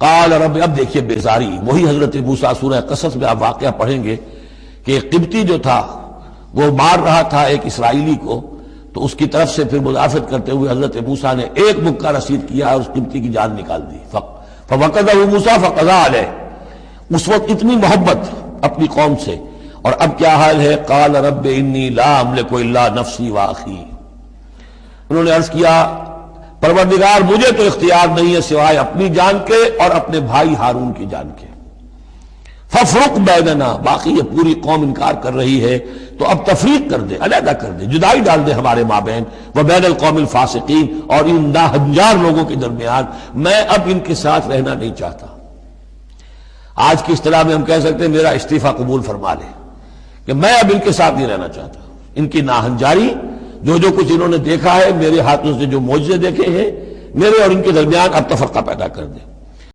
قال رب، اب دیکھیے بیزاری، وہی حضرت موسیٰ سورہ قصص میں آپ واقعہ پڑھیں گے کہ قبطی جو تھا وہ مار رہا تھا ایک اسرائیلی کو، تو اس کی طرف سے پھر مدافعت کرتے ہوئے حضرت موسیٰ نے ایک مکہ رسید کیا اور اس قبطی کی جان نکال دی. فوقظہ موسیٰ فقضى علیہ. اس وقت اتنی محبت اپنی قوم سے، اور اب کیا حال ہے؟ قال رب انی لا املک الا نفسی واخی. انہوں نے عرض کیا پروردگار مجھے تو اختیار نہیں ہے سوائے اپنی جان کے اور اپنے بھائی ہارون کی جان کے. ففرق بیننا، باقی یہ پوری قوم انکار کر رہی ہے تو اب تفریق کر دے، علیحدہ کر دے، جدائی ڈال دے ہمارے مابین، وبین القوم الفاسقین، اور ان ناہنجار لوگوں کے درمیان. میں اب ان کے ساتھ رہنا نہیں چاہتا. آج کی اصطلاح میں ہم کہہ سکتے ہیں میرا استعفیٰ قبول فرما لے، کہ میں اب ان کے ساتھ نہیں رہنا چاہتا. ان کی ناہنجاری، جو کچھ انہوں نے دیکھا ہے، میرے ہاتھوں سے جو معجزے دیکھے ہیں، میرے اور ان کے درمیان اب تفرقہ پیدا کر دے.